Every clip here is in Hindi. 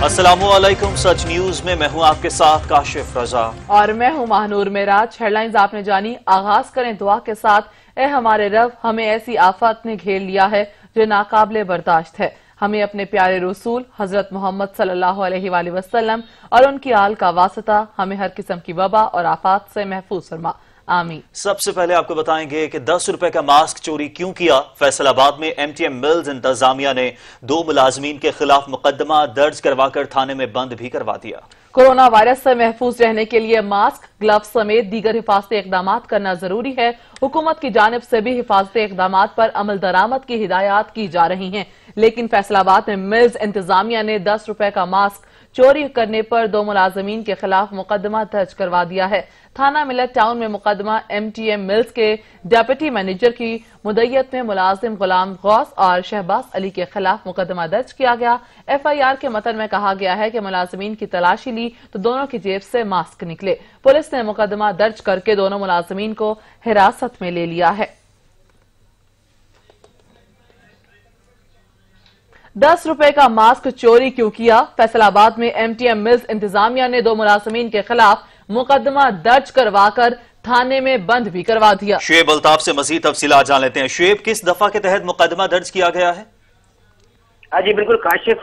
अस्सलामुअलैकुम। सच न्यूज में मैं हूं आपके साथ काशिफ रजा और मैं हूं महानूर मेराज। हेडलाइंस आपने जानी। आगाज करें दुआ के साथ। ए हमारे रब, हमें ऐसी आफत ने घेर लिया है जो नाकाबिले बर्दाश्त है। हमें अपने प्यारे रसूल हजरत मोहम्मद सल्लल्लाहु अलैहि वसल्लम और उनकी आल का वास्ता हमें हर किस्म की वबा और आफात से महफूज फरमा। आमीन। सबसे पहले आपको बताएंगे कि 10 रुपए का मास्क चोरी क्यों किया। फैसलाबाद में MTM मिल्स इंतजामिया ने 2 मुलाजमीन के खिलाफ मुकदमा दर्ज करवाकर थाने में बंद भी करवा दिया। कोरोना वायरस से महफूज रहने के लिए मास्क, ग्लव्स समेत दीगर हिफाजती इकदाम करना जरूरी है। हुकूमत की जानिब से भी हिफाजती इकदाम पर अमल दरामद की हिदायत की जा रही हैं, लेकिन फैसलाबाद में मिल्स इंतजामिया ने 10 रुपए का मास्क चोरी करने पर 2 मुलाजमीन के खिलाफ मुकदमा दर्ज करवा दिया है। थाना मिलत टाउन में मुकदमा MTM मिल्स के डेप्यूटी मैनेजर की मुद्दत में मुलाजिम गुलाम गौस और शहबाज अली के खिलाफ मुकदमा दर्ज किया गया। FIR के मतन में कहा गया है कि मुलाजिमीन की तलाशी ली तो दोनों की जेब से मास्क निकले। पुलिस ने मुकदमा दर्ज करके दोनों मुलाजिमीन को हिरासत में ले लिया है। 10 रुपए का मास्क चोरी क्यों किया। फैसलाबाद में MTM मिल्स इंतजामिया ने 2 मुलाजिमीन के खिलाफ मुकदमा दर्ज करवाकर थाने में बंद भी करवा दिया। शुएब अल्ताफ से मजीद तफसीलात जान लेते हैं। शुएब, किस दफा के तहत मुकदमा दर्ज किया गया है? जी बिल्कुल काशिफ,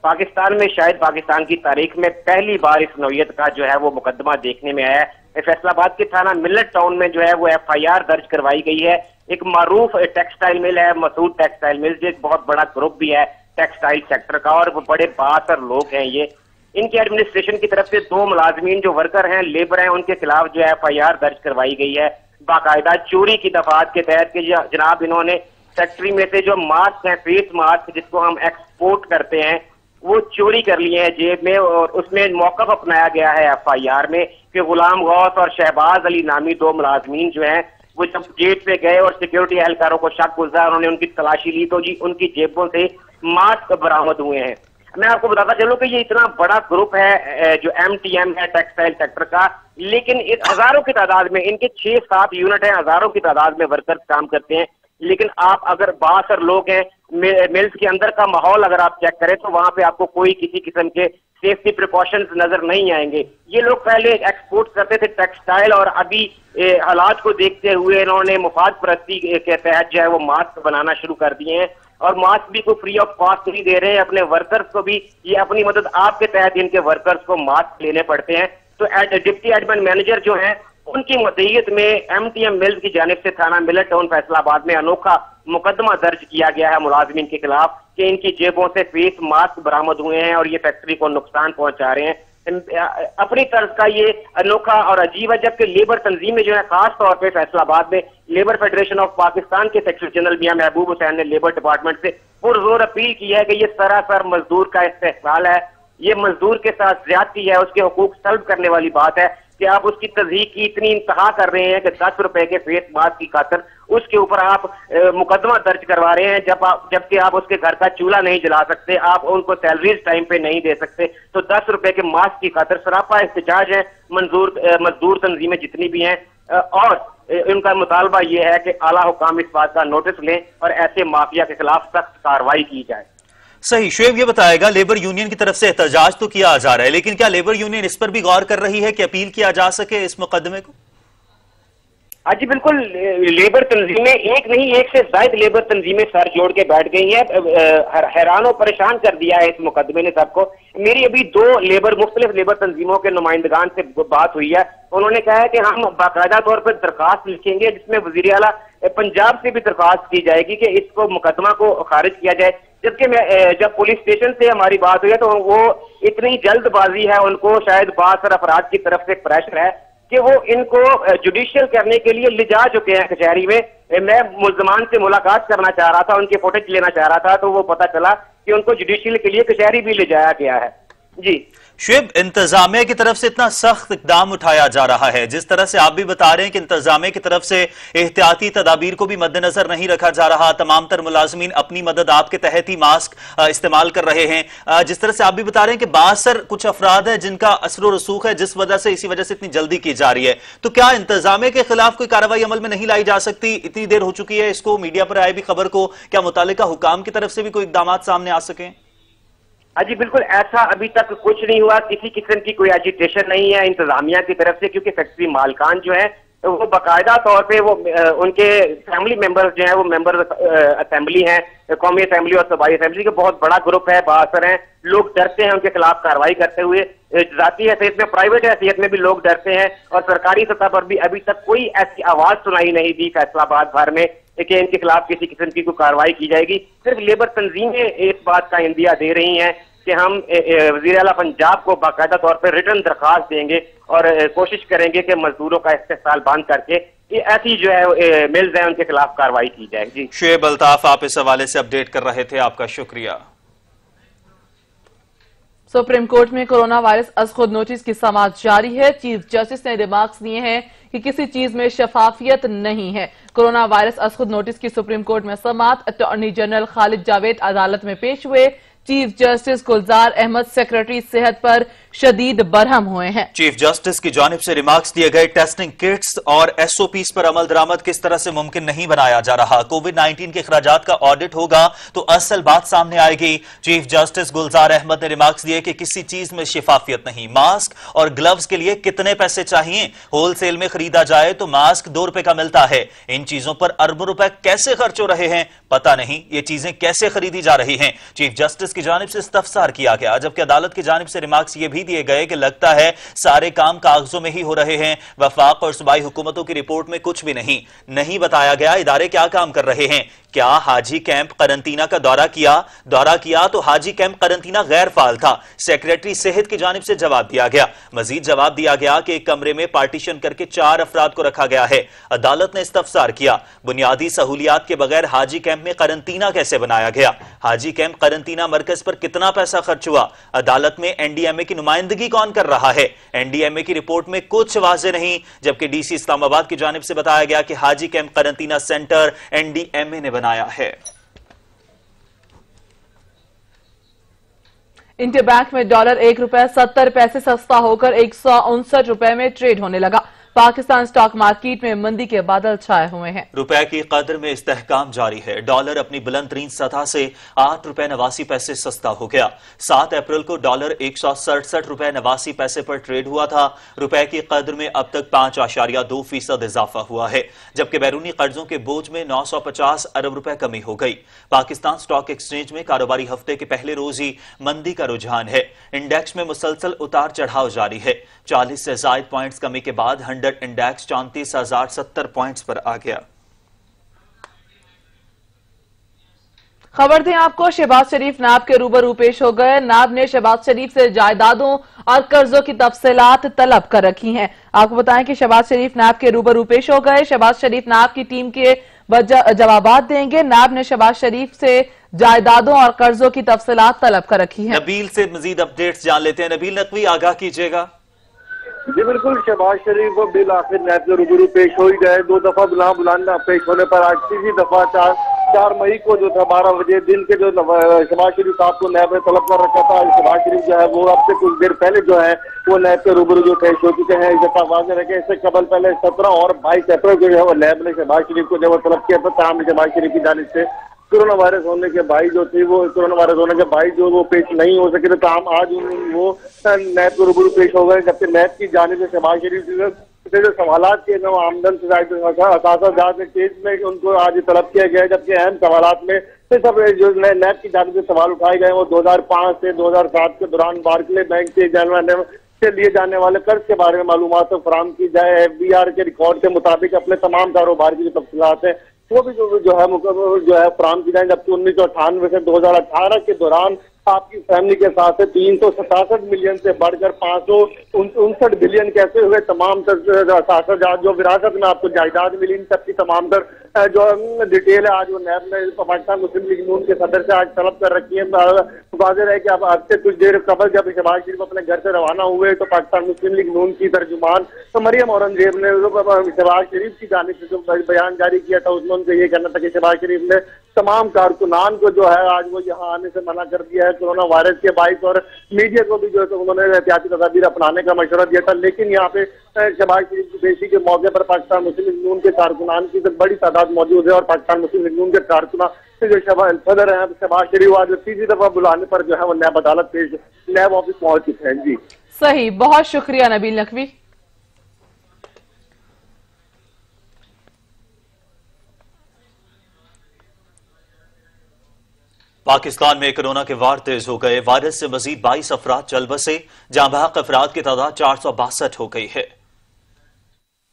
पाकिस्तान में शायद पाकिस्तान की तारीख में पहली बार इस नौयत का जो है वो मुकदमा देखने में आया है। फैसलाबाद के थाना मिलत टाउन में जो है वो FIR दर्ज करवाई गई है। एक मारूफ टेक्सटाइल मिल है, मसूद टेक्सटाइल मिल, जो एक बहुत बड़ा ग्रुप भी है टेक्सटाइल सेक्टर का, और वो बड़े बासर लोग हैं ये। इनकी एडमिनिस्ट्रेशन की तरफ से 2 मुलाजमीन जो वर्कर हैं, लेबर हैं, उनके खिलाफ जो है FIR दर्ज करवाई गई है बाकायदा चोरी की दफात के तहत कि जनाब इन्होंने फैक्ट्री में से जो मास्क हैं, फेस मास्क जिसको हम एक्सपोर्ट करते हैं, वो चोरी कर लिए हैं जेब में, और उसमें मौकफ अपनाया गया है FIR में कि गुलाम गौस और शहबाज अली नामी 2 मुलाजमीन जो हैं वो जब गेट पे गए और सिक्योरिटी एहलकारों को शक गुजरा, उन्होंने उनकी तलाशी ली तो जी उनकी जेबों से मास्क बरामद हुए हैं। मैं आपको बताता चलूं कि ये इतना बड़ा ग्रुप है जो MTM है टेक्सटाइल सेक्टर का, लेकिन हजारों की तादाद में इनके 6-7 यूनिट हैं, हजारों की तादाद में वर्कर्स काम करते हैं। लेकिन आप अगर बासर लोग हैं, मिल्स के अंदर का माहौल अगर आप चेक करें तो वहां पे आपको कोई किसी किस्म के सेफ्टी प्रिकॉशंस नजर नहीं आएंगे। ये लोग पहले एक्सपोर्ट करते थे टेक्सटाइल, और अभी हालात को देखते हुए इन्होंने मुफाद परस्ती के तहत जो है वो मास्क बनाना शुरू कर दिए हैं, और मास्क भी को फ्री ऑफ कॉस्ट नहीं दे रहे हैं अपने वर्कर्स को भी। ये अपनी मदद आपके तहत इनके वर्कर्स को मास्क लेने पड़ते हैं। तो डिप्टी एडमिन मैनेजर जो है उनकी मदईयत में MTM मिल्स की जानिब से थाना मिलत टाउन फैसलाबाद में अनोखा मुकदमा दर्ज किया गया है मुलाजमीन के खिलाफ कि इनकी जेबों से फेस मास्क बरामद हुए हैं और ये फैक्ट्री को नुकसान पहुंचा रहे हैं। अपनी तर्ज का ये अनोखा और अजीब है, जबकि लेबर तंजीमें जो है खास तौर पर फैसलाबाद में लेबर फेडरेशन ऑफ पाकिस्तान के सेक्रेटरी जनरल मियां महबूब हुसैन ने लेबर डिपार्टमेंट से पुरजोर अपील की है कि ये सरासर मजदूर का इस्तेहसाल है, ये मजदूर के साथ ज्यादती है, उसके हुकूक सल्ब करने वाली बात है कि आप उसकी तज़हीक की इतनी इंतहा कर रहे हैं कि 10 रुपए के फेस मास्क की खातिर उसके ऊपर आप मुकदमा दर्ज करवा रहे हैं, जबकि आप उसके घर का चूल्हा नहीं जला सकते, आप उनको सैलरीज टाइम पे नहीं दे सकते। तो 10 रुपए के मास्क की खातिर सरापा एहतजाज है मजदूर तंजीमें जितनी भी हैं, और उनका मुतालबा यह है कि आला हुकाम इस बात का नोटिस लें और ऐसे माफिया के खिलाफ सख्त कार्रवाई की जाए। सही। शुएब, ये बताएगा, लेबर यूनियन की तरफ से एहतजाज तो किया जा रहा है, लेकिन क्या लेबर यूनियन इस पर भी गौर कर रही है कि अपील किया जा सके इस मुकदमे को? जी बिल्कुल, लेबर तंजीमें एक नहीं एक से ज्यादा लेबर तंजीमें सर जोड़ के बैठ गई हैं। हैरान और परेशान कर दिया है इस मुकदमे ने सबको। मेरी अभी 2 मुख्तलिफ लेबर तंजीमों के नुमाइंदगान से बात हुई है। उन्होंने कहा है कि हम बाकायदा तौर पर दरखास्त लिखेंगे जिसमें वजीर आला पंजाब से भी दरखास्त की जाएगी कि इसको मुकदमा को खारिज किया जाए। जबकि जब पुलिस स्टेशन से हमारी बात हुई है तो वो इतनी जल्दबाजी है, उनको शायद बासर अफराद की तरफ से प्रेशर है कि वो इनको जुडिशियल करने के लिए ले जा चुके हैं कचहरी में। मैं मुल्जमान से मुलाकात करना चाह रहा था, उनके फुटेज लेना चाह रहा था, तो वो पता चला कि उनको जुडिशियल के लिए कचहरी भी ले जाया गया है। जी शुएब, इंतजामिया की तरफ से इतना सख्त इकदाम उठाया जा रहा है, जिस तरह से आप भी बता रहे हैं कि इंतजामिया की तरफ से एहतियाती तदाबीर को भी मद्देनजर नहीं रखा जा रहा, तमाम तर मुलाजमीन अपनी मदद आपके तहत ही मास्क इस्तेमाल कर रहे हैं, जिस तरह से आप भी बता रहे हैं कि बासर कुछ अफराद है जिनका असर रसूख है, जिस वजह से इसी वजह से इतनी जल्दी की जा रही है, तो क्या इंतजामिया के खिलाफ कोई कार्रवाई अमल में नहीं लाई जा सकती? इतनी देर हो चुकी है इसको, मीडिया पर आए भी खबर को, क्या मुतालिका हुकाम की तरफ से भी कोई इकदाम सामने आ सके? हाँ जी बिल्कुल, ऐसा अभी तक कुछ नहीं हुआ, किसी किस्म की कोई एजिटेशन नहीं है इंतजामिया की तरफ से, क्योंकि फैक्ट्री मालकान जो है वो बाकायदा तौर पे वो उनके फैमिली मेंबर्स जो है वो मेंबर असेंबली हैं, कौमी असेंबली और सूबाई असेंबली का बहुत बड़ा ग्रुप है, बासर हैं, लोग डरते हैं उनके खिलाफ कार्रवाई करते हुए। जाती हैसियत में, प्राइवेट हैसियत में भी लोग डरते हैं, और सरकारी सतह पर भी अभी तक कोई ऐसी आवाज सुनाई नहीं दी फैसलाबाद भर में कि इनके खिलाफ किसी किस्म की कोई कार्रवाई की जाएगी। सिर्फ लेबर तंजीमें इस बात का इंदिया दे रही हैं कि हम वज़ीर आला पंजाब को बाकायदा तौर पर रिटर्न दरखास्त देंगे और कोशिश करेंगे कि मजदूरों का इस्तेसाल बंद करके ये ऐसी जो है मिल्स हैं उनके खिलाफ कार्रवाई की जाए। जी शुएब अल्ताफ, आप इस हवाले से अपडेट कर रहे थे, आपका शुक्रिया। सुप्रीम कोर्ट में कोरोना वायरस अज खुद नोटिस की समाअत जारी है। चीफ जस्टिस ने रिमार्क्स दिए हैं कि किसी चीज में शफाफियत नहीं है। कोरोना वायरस अज खुद नोटिस की सुप्रीम कोर्ट में समाअत, अटॉर्नी जनरल खालिद जावेद अदालत में पेश हुए। चीफ जस्टिस गुलजार अहमद सेक्रेटरी सेहत पर शदीद बरहम हुए हैं। चीफ जस्टिस की जानिब से रिमार्क्स दिए गए, टेस्टिंग किट्स और एसओपीज पर अमल दरामद किस तरह से मुमकिन नहीं बनाया जा रहा। कोविड-19 के अखराजात का ऑडिट होगा तो असल बात सामने आएगी। चीफ जस्टिस गुलजार अहमद ने रिमार्क्स दिए कि किसी चीज में शिफाफियत नहीं। मास्क और ग्लव्स के लिए कितने पैसे चाहिए? होलसेल में खरीदा जाए तो मास्क 2 रुपए का मिलता है। इन चीजों पर अरबों रुपए कैसे खर्च हो रहे हैं पता नहीं। ये चीजें कैसे खरीदी जा रही हैं? चीफ जस्टिस की जानिब से इस्तफसार किया गया, जबकि अदालत की जानिब से रिमार्क्स ये भी दिए गए कि लगता है सारे काम कागजों में ही हो रहे हैं। वफाक और सूबाई हुकूमतों की रिपोर्ट में कुछ भी नहीं बताया गया इदारे क्या काम कर रहे हैं। क्या हाजी कैंप करंटीना का दौरा किया तो हाजी कैंप करंटीना गैर फाल था। सेक्रेटरी सेहत की जानिब से जवाब दिया गया। मजीद जवाब दिया गया कि एक कमरे में पार्टीशन करके 4 अफराद को रखा गया है। अदालत ने इस्तफसार किया, बुनियादी सहूलियात के बगैर हाजी कैंप में करंटीना कैसे बनाया गया? हाजी कैंप करंटीना मरकज पर कितना पैसा खर्च हुआ? अदालत में एनडीएमए की नुमाइंदगी कौन कर रहा है? एनडीएमए की रिपोर्ट में कुछ वाज़ेह नहीं, जबकि डीसी इस्लामाबाद की जानिब से बताया गया कि हाजी कैंप करंटीना सेंटर एनडीएमए ने बनाया है। इंटरबैंक में डॉलर ₹1.70 सस्ता होकर 159 रुपए में ट्रेड होने लगा। पाकिस्तान स्टॉक मार्केट में मंदी के बादल छाए हुए हैं। रुपए की कदर में इस्तेहकाम जारी है। डॉलर अपनी बुलंद तरीन सतह से ₹8.89 सस्ता हो गया। 7 अप्रैल को डॉलर 167 रुपए 89 पैसे पर ट्रेड हुआ था। रुपए की कदर में अब तक 5.2% इजाफा हुआ है, जबकि बैरूनी कर्जों के बोझ में 950 अरब रुपए कमी हो गई। पाकिस्तान स्टॉक एक्सचेंज में कारोबारी हफ्ते के पहले रोज ही मंदी का रुझान है। इंडेक्स में मुसलसल उतार चढ़ाव जारी है। 40 से ज्यादा पॉइंट्स कमी के बाद 100 इंडेक्स 34,070 पॉइंट्स पर आ गया। खबर दें आपको, शहबाज शरीफ नाब के रूबरू पेश हो गए। नाब ने शहबाज शरीफ से जायदादों और कर्जों की तफसीलात तलब कर रखी हैं। आपको बताएं कि शहबाज शरीफ नाब के रूबरू पेश हो गए। शहबाज शरीफ नाब की टीम के जवाबात देंगे। नाब ने शहबाज शरीफ से जायदादों और कर्जों की तफसीलात तलब कर रखी है। नबील से मजीद अपडेट्स जान लेते हैं। नबील नकवी, आगाह कीजिएगा। जी बिल्कुल, शहबाज शरीफ को बिल आखिर नैब के रूबरू पेश हो ही गए। 2 दफा बुलाना पेश होने पर आज तीसरी दफा 4 मई को जो था 12 बजे दिन के जो शहबाज शरीफ साहब को नैब ने तलब कर रखा था। शहबाज शरीफ जो है वो अब से कुछ देर पहले जो है वो नैब के रूबरू जो पेश हो चुके हैं। इस दफा वाज़ेह रखे, इससे कबल पहले 17 और 22 अप्रैल को जो है वो नैब ने शहबाज शरीफ को जब तलब किया था। ताहम शहबाज शरीफ की जानिब से कोरोना वायरस होने के बाई जो थी वो पेश नहीं हो सके, तो ताहम आज वो नैब के रूबरू पेश हो गए। जबकि नैब की जानिब से शहबाज शरीफ से जो सवालात के आमदन से केस में उनको आज तलब किया गया है। जबकि अहम सवालात में से सब जो नैब की जानिब से सवाल उठाए गए वो 2005 से 2007 के दौरान बार्कले बैंक से लिए जाने वाले कर्ज के बारे में मालूमात फराहम की जाए। FBR के रिकॉर्ड के मुताबिक अपने तमाम कारोबार की जो तफसीलात है वो भी जो है फराहम की जाए। जबकि 1998 से 2018 के दौरान आपकी फैमिली के साथ 367 मिलियन से बढ़कर 559 बिलियन कैसे हुए। तमाम जो विरासत में आपको जायदाद मिली, इन सबकी तमाम जो डिटेल है आज वो नैब ने पाकिस्तान मुस्लिम लीग नून के सदर से आज तलब कर रखी है। वाज़ेह है कि अब आज से कुछ देर कबल जब शहबाज शरीफ अपने घर से रवाना हुए तो पाकिस्तान मुस्लिम लीग नून की तर्जुमान तो मरियम औरंगजेब ने शहबाज शरीफ की जानिब से जो बयान जारी किया था उसमें उनका ये कहना था कि शहबाज शरीफ ने तमाम कारकुनान को जो है आज वो यहाँ आने से मना कर दिया है कोरोना वायरस के बाइस, और मीडिया को भी जो है तो उन्होंने एहतियाती तदाबीर अपनाने का मशवरा दिया था। लेकिन यहाँ पे शहबाज शरीफ की पेशी के मौके पर पाकिस्तान मुस्लिम लीग नून के कारकुनान की तो बड़ी तादाद मौजूद है और पाकिस्तान मुस्लिम लीग नून के कारकुनान जो सदर है शहबाज शरीफ आज तीसरी दफा बुलाने पर जो है वो नैब अदालत पेश नैब ऑफिस पहुंच चुके हैं। जी सही, बहुत शुक्रिया नबील नकवी। पाकिस्तान में कोरोना के वार तेज हो गए। वायरस से मजीद 22 अफराद चल बसे, जहां बहक अफराद की तादाद 462 हो गई है।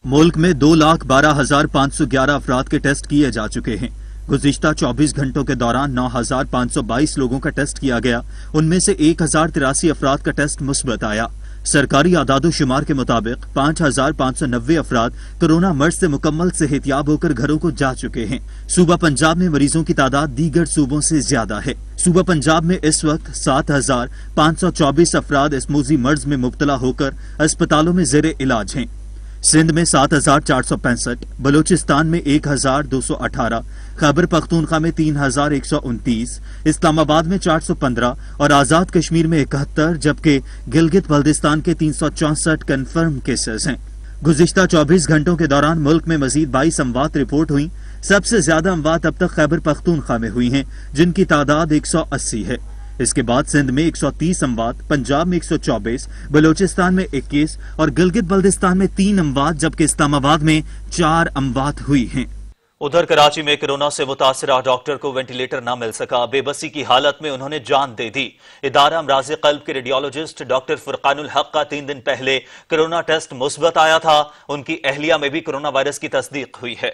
मुल्क में 2,12,511 अफराद के टेस्ट किए जा चुके हैं। गुज़िश्ता 24 घंटों के दौरान 9,522 लोगों का टेस्ट किया गया। उनमें से 1,083 अफराद का टेस्ट मुस्बत आया। सरकारी आदादोशुमार के मुताबिक 5,590 अफराद कोरोना मर्ज से मुकम्मल सेहतियाब होकर घरों को जा चुके हैं। सूबा पंजाब में मरीजों की तादाद दीगर सूबों से ज्यादा है। सूबा पंजाब में इस वक्त 7,524 अफराद इस मूजी मर्ज में मुब्तला होकर अस्पतालों में जेर इलाज हैं। सिंध में 7,465, बलूचिस्तान में 1,218, खैबर पख्तूनख्वा में 3,129, इस्लामाबाद में 415 और आजाद कश्मीर में 71, जबकि गिलगित बल्दिस्तान के 364 कन्फर्म केसेस हैं। गुज़िश्ता 24 घंटों के दौरान मुल्क में मजीद 22 अमवात रिपोर्ट हुई। सबसे ज्यादा अमवात अब तक खैबर पख्तूनख्वा में हुई हैं, जिनकी तादाद 180 है। इसके बाद सिंध में 130 अमवात, पंजाब में 124, बलूचिस्तान में 21 और गिलगित बल्दिस्तान में 3 अमवात, जबकि इस्लामाबाद में 4 अमवात हुई हैं। उधर कराची में कोरोना से मुतासरा डॉक्टर को वेंटिलेटर न मिल सका। बेबसी की हालत में उन्होंने जान दे दी। इदारा अमराज़े क़ल्ब के रेडियोलॉजिस्ट डॉक्टर फुरकानुल हक का 3 दिन पहले कोरोना टेस्ट मुस्बत आया था। उनकी अहलिया में भी कोरोना वायरस की तस्दीक हुई है।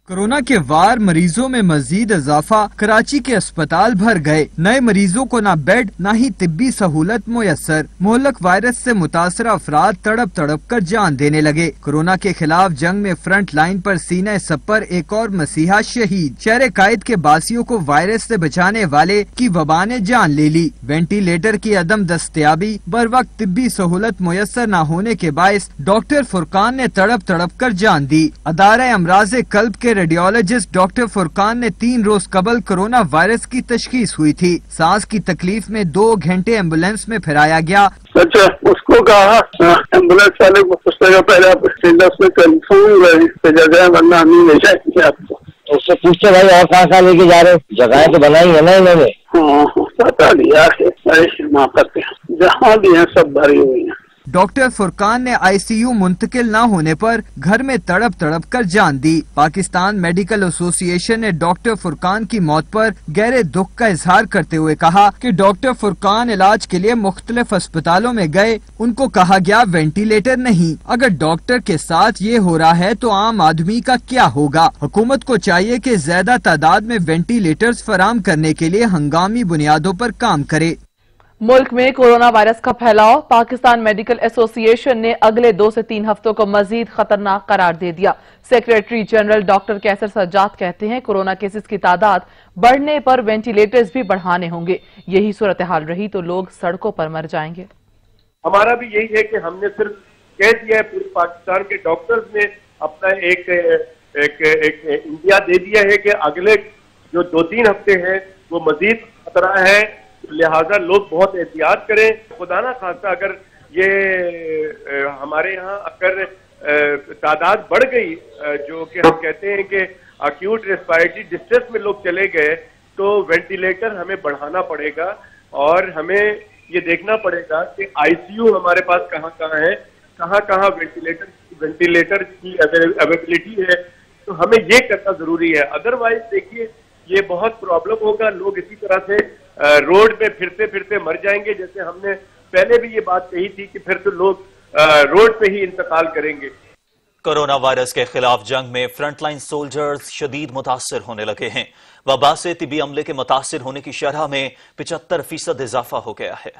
कोरोना के वार मरीजों में मजीद इजाफा, कराची के अस्पताल भर गए। नए मरीजों को ना बेड ना ही तिब्बी सहूलत मुयस्सर। मोहल्लक वायरस से मुतासरा अफराद तड़प तड़प कर जान देने लगे। कोरोना के खिलाफ जंग में फ्रंट लाइन पर सीना सपर एक और मसीहा शहीद। शहर कायद के बासियों को वायरस से बचाने वाले की वबा ने जान ले ली। वेंटिलेटर की अदम दस्तयाबी, बर वक्त तिब्बी सहूलत मुयस्सर न होने के बायस डॉक्टर फुरकान ने तड़प तड़प कर जान दी। अदारा अमराज़े क़ल्ब के रेडियोलॉजिस्ट डॉक्टर फुरकान ने 3 रोज कबल कोरोना वायरस की तशखीस हुई थी। सांस की तकलीफ में 2 घंटे एम्बुलेंस में फिराया गया। अच्छा, उसको कहा एम्बुलेंस वाले को पूछने पहले में कंफर्म जगह वरना नहीं ले जाएंगे आपको। उससे पूछते भाई और कहाँ लेके जा रहे, जगह तो बनाई है ना इन्होंने। पता लिया है, जहाँ भी है सब भरी हुई है। डॉक्टर फुरकान ने ICU मुंतकिल न होने पर घर में तड़प तड़प कर जान दी। पाकिस्तान मेडिकल एसोसिएशन ने डॉक्टर फुरकान की मौत पर गहरे दुख का इजहार करते हुए कहा कि डॉक्टर फुरकान इलाज के लिए मुख्तलिफ अस्पतालों में गए, उनको कहा गया वेंटिलेटर नहीं। अगर डॉक्टर के साथ ये हो रहा है तो आम आदमी का क्या होगा। हुकूमत को चाहिए कि ज्यादा तादाद में वेंटिलेटर्स फराम करने के लिए हंगामी बुनियादों पर काम करे। मुल्क में कोरोना वायरस का फैलाव, पाकिस्तान मेडिकल एसोसिएशन ने अगले 2 से 3 हफ्तों को मजीद खतरनाक करार दे दिया। सेक्रेटरी जनरल डॉक्टर कैसर सज्जाद कहते हैं कोरोना केसेस की तादाद बढ़ने पर वेंटिलेटर्स भी बढ़ाने होंगे। यही सूरत हाल रही तो लोग सड़कों पर मर जाएंगे। हमारा भी यही है कि हमने सिर्फ कह दिया है, पूरे पाकिस्तान के डॉक्टर्स ने अपना एक इंडिया दे दिया है कि अगले जो 2-3 हफ्ते हैं वो मजीद खतरा है, लिहाजा लोग बहुत एहतियात करें। खुदा ना खास्ता अगर ये हमारे यहाँ अगर तादाद बढ़ गई, जो कि हम कहते हैं कि अक्यूट रेस्पिरेटरी डिस्ट्रेस में लोग चले गए, तो वेंटिलेटर हमें बढ़ाना पड़ेगा और हमें ये देखना पड़ेगा कि ICU हमारे पास कहाँ कहाँ है, कहाँ कहाँ वेंटिलेटर की अवेलेबिलिटी है, तो हमें ये करना जरूरी है। अदरवाइज देखिए ये बहुत प्रॉब्लम होगा, लोग इसी तरह से रोड पे फिरते फिरते मर जाएंगे। जैसे हमने पहले भी ये बात कही थी कि फिर तो लोग रोड पे ही इंतकाल करेंगे। कोरोना वायरस के खिलाफ जंग में फ्रंटलाइन सोल्जर्स शदीद मुतासर होने लगे हैं। वबा से तिबी अमले के मुतासर होने की शरह में 75% इजाफा हो गया है।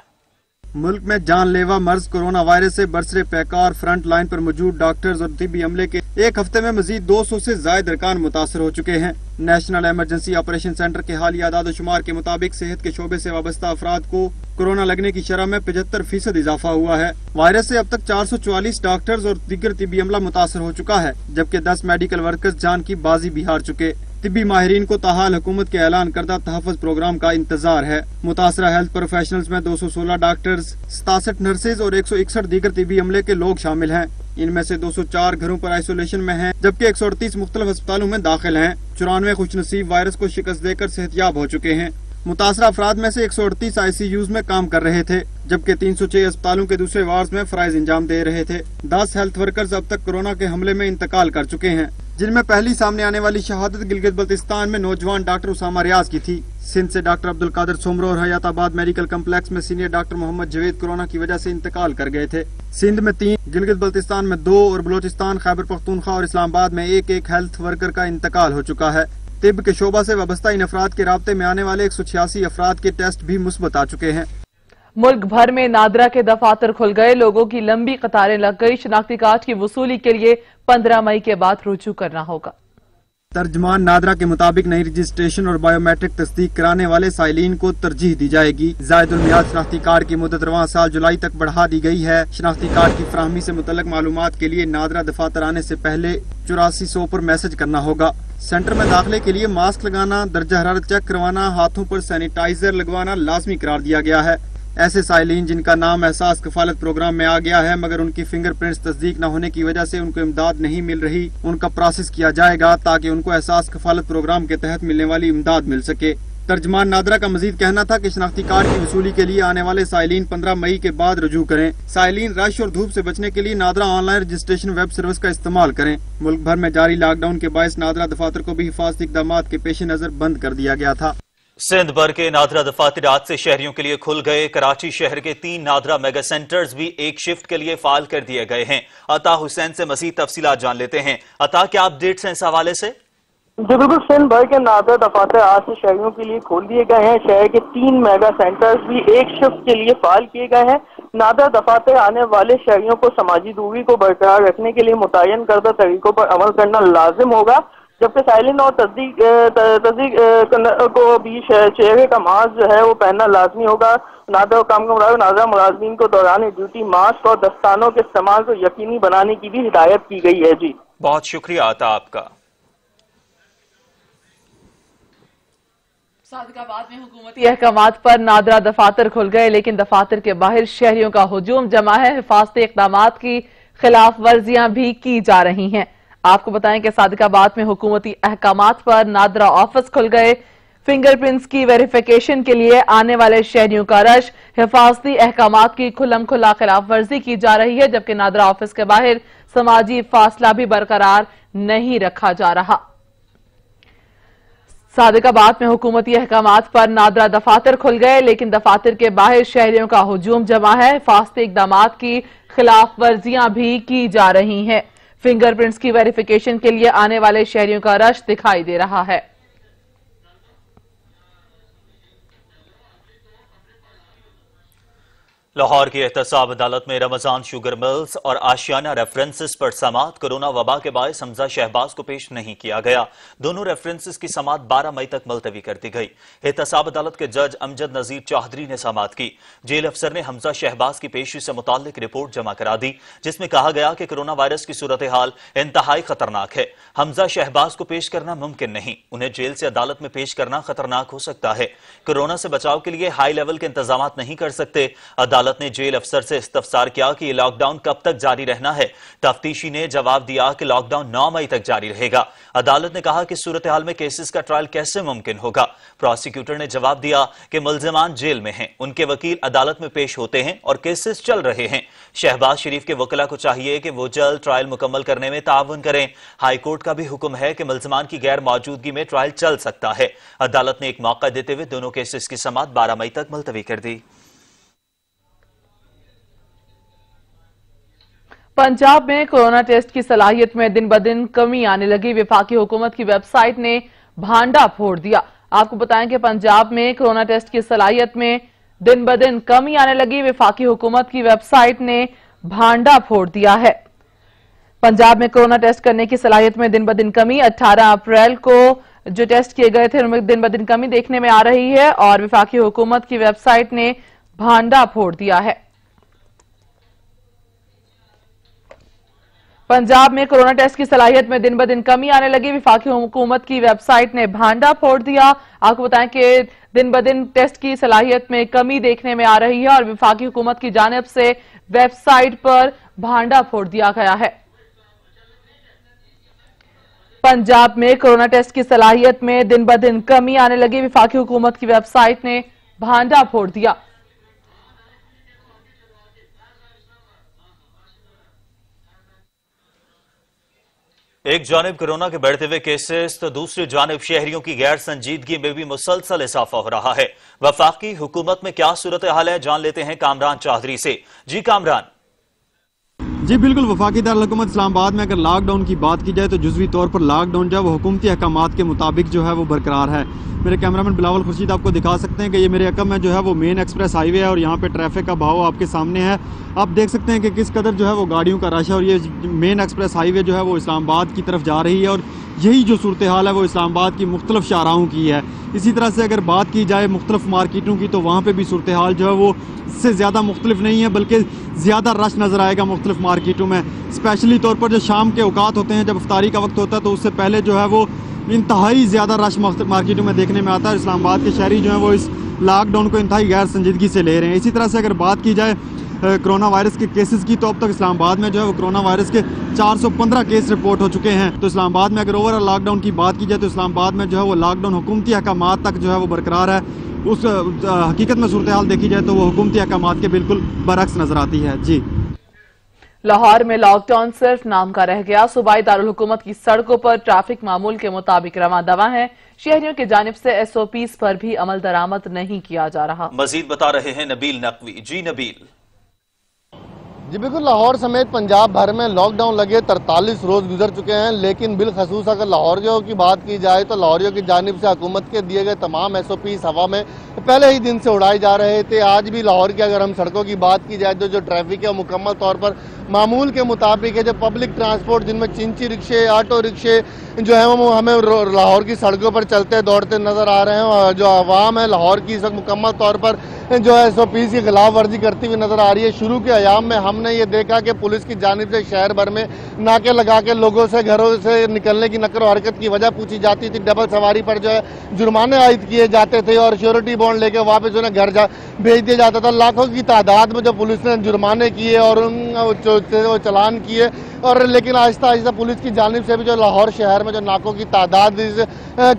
मुल्क में जानलेवा मर्ज कोरोना वायरस से बरसरे पैकार फ्रंट लाइन पर मौजूद डॉक्टर्स और तिबी अमले के एक हफ्ते में मजीद 200 से जायद अरकान मुतासर हो चुके हैं। नेशनल इमरजेंसी ऑपरेशन सेंटर के हालिया आदादोशुमार के मुताबिक सेहत के शोबे से वाबस्ता अफराद को कोरोना लगने की शरह में 75% इजाफा हुआ है। वायरस से अब तक 444 डॉक्टर्स और दीगर तिबी अमला मुतासर हो चुका है, जबकि 10 मेडिकल वर्कर्स जान की बाजी भी हार चुके। तिब्बी माहिरीन को ताहाल हुकूमत के ऐलान करदा तहफ़्फ़ुज़ प्रोग्राम का इंतजार है। मुतासरा हेल्थ प्रोफेशनल्स में 216 डॉक्टर्स, 67 नर्सेज और 161 दीगर तिब्बी अमले के लोग शामिल हैं। इनमें से 204 घरों पर आइसोलेशन में हैं, जबकि 138 मुख्तलिफ अस्पतालों में दाखिल हैं। 94 खुशनसीब वायरस को शिकस्त देकर सेहतयाब हो चुके हैं। मुतासरा अफराद में से 138 ICUs में काम कर रहे थे, जबकि 306 अस्पतालों के दूसरे वार्ड्स में फराइज इंजाम दे रहे थे। 10 हेल्थ वर्कर्स अब तक कोरोना के हमले में इंतकाल कर चुके हैं, जिनमें पहली सामने आने वाली शहादत गिलगित बल्तिस्तान में नौजवान डॉक्टर उसामा रियाज की थी। सिंध से डॉक्टर अब्दुल कादिर सोमरो और हयाताबाद मेडिकल कम्प्लेक्स में senior doctor Mohammad Javed corona की वजह से इंतकाल कर गए थे। सिंध में 3, गिलगित बल्तिस्तान में 2 और बलोचिस्तान, खैबर पख्तूनख्वा और इस्लामाबाद में एक हेल्थ वर्कर का इंतकाल हो चुका है। तिब के शोबा से वाबस्ता इन अफराद के राब्ते में आने वाले 186 अफराद के टेस्ट भी मुस्बत आ चुके हैं। मुल्क भर में नादरा के दफातर खुल गए, लोगों की लंबी कतारें लग गई। शनाख्ती कार्ड की वसूली के लिए 15 मई के बाद रुजू करना होगा। तर्जमान नादरा के मुताबिक नई रजिस्ट्रेशन और बायोमेट्रिक तस्दीक कराने वाले साइलिन को तरजीह दी जाएगी। जायदुल मियाद शनाख्ती कार्ड की मुद्दत रवां साल जुलाई तक बढ़ा दी गई है। शनाख्ती कार्ड की फराहमी से मुतल्लक मालूमात के लिए नादरा दफातर आने से पहले 8400 पर मैसेज करना होगा। सेंटर में दाखिले के लिए मास्क लगाना, दर्जा हरारत चेक करवाना, हाथों पर सैनिटाइजर लगवाना लाजमी करार दिया गया है। ऐसे साइलिन जिनका नाम एहसास कफालत प्रोग्राम में आ गया है मगर उनकी फिंगरप्रिंट्स तस्दीक न होने की वजह से उनको इमदाद नहीं मिल रही, उनका प्रोसेस किया जाएगा ताकि उनको एहसास कफालत प्रोग्राम के तहत मिलने वाली इमदाद मिल सके। तर्जमान नादरा का मजीद कहना था कि शनाख्ती कार्ड की वसूली के लिए आने वाले साइलिन 15 मई के बाद रुजू करें। साइलिन रश और धूप से बचने के लिए NADRA online registration web service का इस्तेमाल करें। मुल्क भर में जारी लॉकडाउन के बायस नादरा दफातर को भी हिफाजती इक़दामात के पेश नजर बंद कर दिया गया था। सिंध भर के नादरा दफातर आज से शहरियों के लिए खुल गए। कराची शहर के 3 नादरा मेगा सेंटर्स भी एक शिफ्ट के लिए फाल कर दिए गए हैं। अता हुसैन से मजीद तफसीलात जान लेते हैं। अता, क्या अपडेट्स हैं इस हवाले से? जी बिल्कुल, सिंध भर के नादरा दफातर आज से शहरियों के लिए खोल दिए गए हैं। शहर के 3 मेगा सेंटर्स भी एक शिफ्ट के लिए फाल किए गए हैं। नादरा दफातर आने वाले शहरियों को समाजी दूरी को बरकरार रखने के लिए मुतय्यन करदा तरीकों पर अमल करना लाजिम होगा, जबकि साइलिन और तस्दीक को भी चेहरे का मास्क जो है वो पहनना लाजमी होगा। नादरा मुलाजमीन को दौरान ड्यूटी मास्क और दस्तानों के इस्तेमाल को यकीनी बनाने की भी हिदायत की गई है। जी बहुत शुक्रिया आता आपका। सादिकाबाद में हुकूमती अहकामात पर नादरा दफातर खुल गए, लेकिन दफातर के बाहर शहरियों का हुजूम जमा है। हिफाजती इक़दामात की खिलाफ वर्जियां भी की जा रही हैं। आपको बताएं कि सादिकाबाद में हुकूमती अहकामात पर नादरा ऑफिस खुल गए। फिंगरप्रिंट्स की वेरिफिकेशन के लिए आने वाले शहरियों का रश, हिफाजती अहकामात की खुल्लम खुल्ला खिलाफ वर्जी की जा रही है, जबकि नादरा ऑफिस के बाहर समाजी फासला भी बरकरार नहीं रखा जा रहा। सादिकाबाद में हुकूमती अहकामात पर नादरा दफातर खुल गए, लेकिन दफातर के बाहर शहरियों का हुजूम जमा है। हिफाजती इक़दामात की खिलाफ वर्जियां भी की जा रही हैं। फिंगरप्रिंट्स की वेरिफिकेशन के लिए आने वाले शहरियों का रश दिखाई दे रहा है। लाहौर की एहतसाब अदालत में रमजान शुगर मिल्स और आशियाना रेफरेंसेस पर समात कोरोना वबा के बायस हमजा शहबाज को पेश नहीं किया गया। दोनों रेफरेंसेस की समात 12 मई तक मुलतवी कर दी गई। एहतसाब अदालत के जज अमजद नजीर चौधरी ने समात की। जेल अफसर ने हमजा शहबाज की पेशी से मुताल्लिक रिपोर्ट जमा करा दी, जिसमें कहा गया कि कोरोना वायरस की सूरत हाल इंतहाई खतरनाक है। हमजा शहबाज को पेश करना मुमकिन नहीं, उन्हें जेल से अदालत में पेश करना खतरनाक हो सकता है। कोरोना से बचाव के लिए हाई लेवल के इंतजाम नहीं कर सकते। अदालत ने जेल अफसर से इस्तफसार किया कि यह लॉकडाउन कब तक जारी रहना है। तफ्तीशी ने जवाब दिया कि लॉकडाउन 9 मई तक जारी रहेगा। अदालत ने कहा कि सूरत हाल में केसेस का ट्रायल कैसे मुमकिन होगा। प्रोसिक्यूटर ने जवाब दिया कि मुल्जिमान जेल में हैं, उनके वकील अदालत में पेश होते हैं और केसेस चल रहे हैं। शहबाज शरीफ के वकीला को चाहिए कि वो जल्द ट्रायल मुकम्मल करने में ताउन करें। हाईकोर्ट का भी हुक्म है कि मुल्जिमान की गैर मौजूदगी में ट्रायल चल सकता है। अदालत ने एक मौका देते हुए दोनों केसेस की समात 12 मई तक मुलतवी कर दी। पंजाब में कोरोना टेस्ट की सलाहियत में दिन ब दिन कमी आने लगी। विफाकी हुकूमत की वेबसाइट ने भांडा फोड़ दिया। आपको बताएं कि पंजाब में कोरोना टेस्ट की सलाहियत में दिन ब दिन कमी आने लगी। विफाकी हुकूमत की वेबसाइट ने भांडा फोड़ दिया है। पंजाब में कोरोना टेस्ट करने की सलाहियत में दिन ब दिन कमी। 18 अप्रैल को जो टेस्ट किए गए थे उनमें दिन ब दिन कमी देखने में आ रही है और विफाकी हुकूमत की वेबसाइट ने भांडा फोड़ दिया है। पंजाब में कोरोना टेस्ट की सलाहियत में दिन ब दिन कमी आने लगी। विफाकी हुकूमत की वेबसाइट ने भांडा फोड़ दिया। आपको बताएं कि दिन ब दिन टेस्ट की सलाहियत में कमी देखने में आ रही है और विफाकी हुकूमत की जानिब से वेबसाइट पर भांडा फोड़ दिया गया है। पंजाब में कोरोना टेस्ट की सलाहियत में दिन ब दिन कमी आने लगी। वफाकी हुकूमत की वेबसाइट ने भांडा फोड़ दिया। एक जानिब कोरोना के बढ़ते हुए केसेस तो दूसरी जानिब शहरियों की गैर संजीदगी में भी मुसलसल इजाफा हो रहा है। वफाकी हुकूमत में क्या सूरत हाल है, जान लेते हैं कामरान चौधरी से। जी कामरान। जी बिल्कुल, वफाकी दारुल हुकूमत इस्लामाबाद में अगर लॉकडाउन की बात की जाए तो जुज़वी तौर पर लॉकडाउन जो है वो हुकूमती अहकामात के मुताबिक जो है वो बरकरार है। मेरे कैमरामैन बिलावल खुर्शीद आपको दिखा सकते हैं कि ये मेरे अकब में जो है वो मेन एक्सप्रेस हाईवे है और यहाँ पे ट्रैफिक का बहाव आपके सामने है। आप देख सकते हैं कि किस कदर जो है वो गाड़ियों का रश है और ये मेन एक्सप्रेस हाईवे जो है वो इस्लामाबाद की तरफ जा रही है और यही जो सूरत हाल है वो इस्लामाबाद की मुख्तलिफ शाहराहों की है। इसी तरह से अगर बात की जाए मुख्तलिफ मार्केटों की तो वहाँ पर भी सूरत हाल जो है वो इससे ज़्यादा मुख्तलिफ नहीं है, बल्कि ज़्यादा रश नज़र आएगा मुख्तलिफ मार्केटों में। स्पेशली तौर पर जो शाम के औकात होते हैं, जब इफ्तारी का वक्त होता है, तो उससे पहले जो है वो इंतहाई ज़्यादा रश मार्केटों में देखने में आता है। इस्लामाबाद के शहरी जो हैं वो इस लॉकडाउन को इंतहाई गैर संजीदगी से ले रहे हैं। इसी तरह से अगर बात की जाए कोरोना वायरस के केसेस की तो अब तक इस्लामाबाद में जो है वो कोरोना वायरस के 415 केस रिपोर्ट हो चुके हैं। तो इस्लामाबाद में अगर ओवरऑल लॉकडाउन की बात की जाए तो इस्लामाबाद में जो है वो लॉकडाउन हुकूमती अहकामात तक जो है वो बरकरार है। उस हकीकत में सूरत हाल देखी जाए तो वो हुकूमती अहकामात के बिल्कुल बरअक्स नजर आती है। जी, लाहौर में लॉकडाउन सिर्फ नाम का रह गया। सूबाई दारुल हुकूमत की सड़कों पर ट्रैफिक मामूल के मुताबिक रवां दवा है। शहरियों की जानिब से SOPs पर भी अमल दरामद नहीं किया जा रहा। मजीद बता रहे हैं नबील नकवी। जी नबील। जी बिल्कुल, लाहौर समेत पंजाब भर में लॉकडाउन लगे 43 रोज गुजर चुके हैं, लेकिन बिलखसूस अगर लाहौरियों की बात की जाए तो लाहौरियों की जानिब से हुकूमत के दिए गए तमाम SOPs हवा में पहले ही दिन से उड़ाए जा रहे थे। आज भी लाहौर की अगर हम सड़कों की बात की जाए तो जो ट्रैफिक है मुकम्मल तौर पर मामूल के मुताबिक है। जो पब्लिक ट्रांसपोर्ट जिनमें चिंची रिक्शे, ऑटो रिक्शे जो है वो हमें लाहौर की सड़कों पर चलते दौड़ते नजर आ रहे हैं और जो आवाम है लाहौर की इस वक्त मुकम्मल तौर पर जो है SOPs की खिलाफ वर्जी करती हुई नजर आ रही है। शुरू के अयाम में हमने ये देखा कि पुलिस की जानिब से शहर भर में नाके लगा के लोगों से घरों से निकलने की नकल हरकत की वजह पूछी जाती थी। डबल सवारी पर जो है जुर्माने आयद किए जाते थे और श्योरिटी बॉन्ड लेके वापस उन्हें घर भेज दिया जाता था। लाखों की तादाद में जो पुलिस ने जुर्माने किए और चलान किए और लेकिन आहिस्ता आहिस्ता पुलिस की जानिब से भी जो लाहौर शहर में जो नाकों की तादाद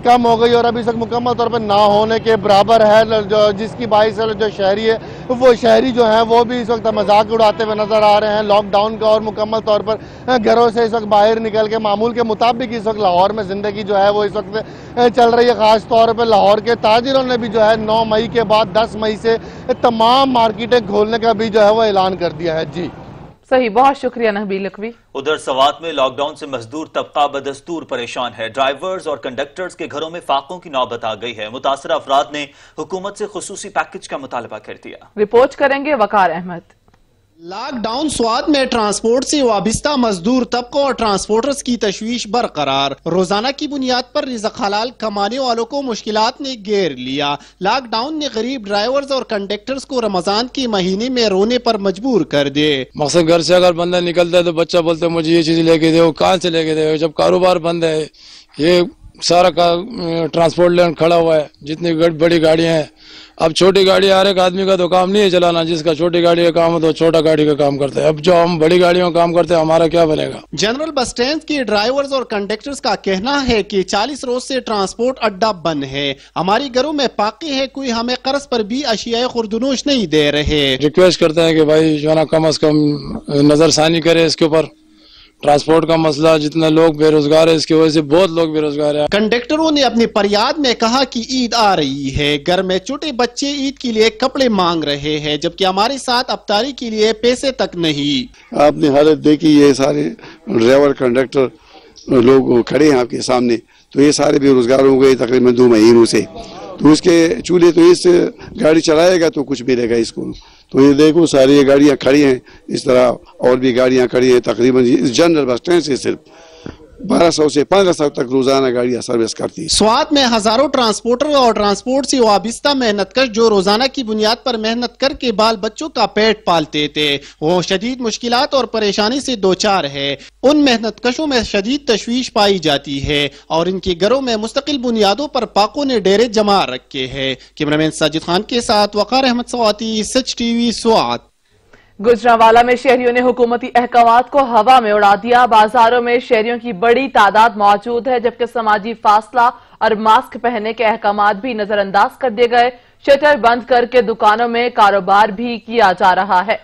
कम हो गई और अभी तक मुकम्मल तौर पर ना होने के बराबर है, जो जिसकी बाइस जो शहरी है वो शहरी जो है वो भी इस वक्त मजाक उड़ाते हुए नजर आ रहे हैं लॉकडाउन का और मुकम्मल तौर पर घरों से इस वक्त बाहर निकल के मामूल के मुताबिक इस वक्त लाहौर में जिंदगी जो है वो इस वक्त चल रही है। खास तौर पर लाहौर के ताजिरों ने भी जो है 9 मई के बाद 10 मई से तमाम मार्केटें खोलने का भी जो है वो ऐलान कर दिया है। जी सही, बहुत शुक्रिया नबील नकवी। उधर सवात में लॉकडाउन से मजदूर तबका बदस्तूर परेशान है। ड्राइवर्स और कंडक्टर्स के घरों में फाकों की नौबत आ गई है। मुतासरा अफराद ने हुकूमत से खुसूसी पैकेज का मुतालबा कर दिया। रिपोर्ट करेंगे वकार अहमद। लॉकडाउन स्वात में ट्रांसपोर्ट से वाबिस्ता मजदूर तबकों और ट्रांसपोर्टर्स की तशवीश बरकरार। रोजाना की बुनियाद पर रिज़्क़ हलाल कमाने वालों को मुश्किलात ने घेर लिया। लॉकडाउन ने गरीब ड्राइवर्स और कंडक्टर्स को रमजान के महीने में रोने पर मजबूर कर दे। मकसद घर से अगर बंदा निकलता है तो बच्चा बोलता है मुझे ये चीज लेके दो, कहाँ से लेके दो? जब कारोबार बंद है, ये सारा का ट्रांसपोर्ट लाइन खड़ा हुआ है, जितनी बड़ी गाड़ियां हैं। अब छोटी गाड़ी हर एक आदमी का तो काम नहीं है चलाना, जिसका छोटी गाड़ी का काम है तो छोटा गाड़ी का काम करता है। अब जो हम बड़ी गाड़ियों का काम करते हैं हमारा क्या बनेगा? जनरल बस स्टैंड के ड्राइवर्स और कंडक्टर्स का कहना है कि 40 रोज से ट्रांसपोर्ट अड्डा बंद है। हमारी घरों में पाकी है, कोई हमें कर्ज पर भी अशियाए खुर्दनोश नहीं दे रहे। रिक्वेस्ट करते हैं कि भाई जो है ना कम अज कम नजरसानी करे इसके ऊपर। ट्रांसपोर्ट का मसला, जितने लोग बेरोजगार है इसकी वजह से बहुत लोग बेरोजगार है। कंडक्टरों ने अपनी फरियाद में कहा कि ईद आ रही है, घर में छोटे बच्चे ईद के लिए कपड़े मांग रहे हैं, जबकि हमारे साथ अफ्तारी के लिए पैसे तक नहीं। आपने हालत देखी, ये सारे ड्राइवर कंडक्टर लोग खड़े हैं आपके सामने, तो ये सारे बेरोजगार हो गए तकरीबन 2 महीनों से। तो इसके चूल्हे तो इस गाड़ी चलाएगा तो कुछ मिलेगा इसको। तो ये देखो सारी ये गाड़ियाँ खड़ी हैं, इस तरह और भी गाड़ियाँ खड़ी हैं। तकरीबन इस जनरल बस स्टैंड से सिर्फ 1200 से 1500 तक रोजाना गाड़ियां सर्विस करती है। स्वात में हजारों ट्रांसपोर्टर और ट्रांसपोर्ट से वाबिस्ता मेहनतकश जो रोजाना की बुनियाद पर मेहनत करके बाल बच्चों का पेट पालते थे, वो शदीद मुश्किलात और परेशानी से दोचार है। उन मेहनतकशों में शदीद तशवीश पाई जाती है और इनके घरों में मुस्तकिल बुनियादों पर पाकों ने डेरे जमा रखे हैं। कैमरामैन साजिद खान के साथ वकार अहमद स्वाती, सच टीवी स्वात। गुजरांवाला में शहरियों ने हुकूमती अहकामात को हवा में उड़ा दिया। बाजारों में शहरियों की बड़ी तादाद मौजूद है, जबकि समाजी फासला और मास्क पहनने के अहकामात भी नजरअंदाज कर दिए गए। शटर बंद करके दुकानों में कारोबार भी किया जा रहा है।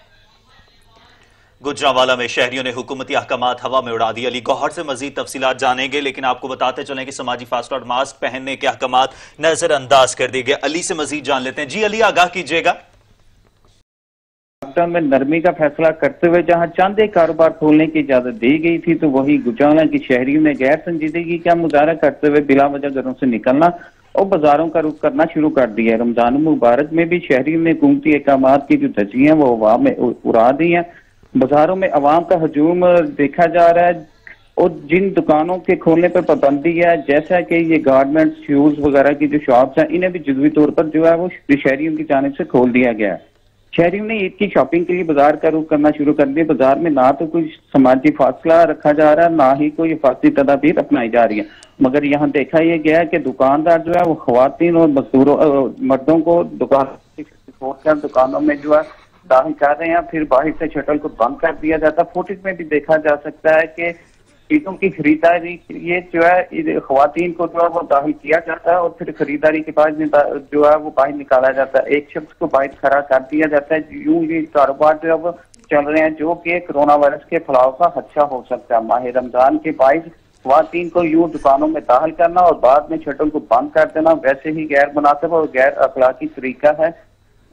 गुजरांवाला में शहरियों ने हुकूमती अहकामात हवा में उड़ा दिए। अली गौहर से मजीद तफसीलात जानेंगे, लेकिन आपको बताते चलें कि समाजी फासला और मास्क पहनने के अहकामात नजरअंदाज कर दिए गए। अली से मजीद जान लेते हैं। जी अली, आगाह कीजिएगा। लॉकडाउन में नरमी का फैसला करते हुए जहां चंद एक कारोबार खोलने की इजाजत दी गई थी, तो वही गुजरांवाला की शहरियों ने गैर संजीदगी का मुजाहरा करते हुए बिला वजह घरों से निकलना और बाजारों का रुख करना शुरू कर दिया है। रमजान मुबारक में भी शहरियों ने हुकूमती अहकामात की जो धज्जियां वो हवा में उड़ा दी हैं। बाजारों में अवाम का हजूम देखा जा रहा है और जिन दुकानों के खोलने पर पाबंदी है, जैसा कि ये गारमेंट्स, शूज वगैरह की जो शॉप्स हैं, इन्हें भी जुज़वी तौर पर जो है वो शहरियों की जानिब से खोल दिया गया है। शहरियों ने ईद की शॉपिंग के लिए बाजार का रुख करना शुरू कर दिया। बाजार में ना तो कोई समाजी फासला रखा जा रहा है, ना ही कोई हिफाजती तदाबीर अपनाई जा रही है, मगर यहाँ देखा यह गया कि दुकानदार जो है वो खवातीन और मजदूरों मर्दों को दुकानों में जो है दाखिल कर रहे हैं, फिर बाहर से शटल को बंद कर दिया जाता है। फुटेज में भी देखा जा सकता है कि चीजों की खरीदारी ये जो है खवातीन को जो है वो दाखिल किया जाता है और फिर खरीदारी के बाद जो है वो बाहर निकाला जाता है। एक शख्स को बाहर खड़ा कर दिया जाता है। यूं ये कारोबार जो है वो चल रहे हैं, जो कि कोरोना वायरस के फैलाव का खदशा हो सकता है। माह रमजान के बाईस खवातीन को यूं दुकानों में दाखिल करना और बाद में शटल को बंद कर देना वैसे ही गैर मुनासिब और गैर अखलाकी तरीका है।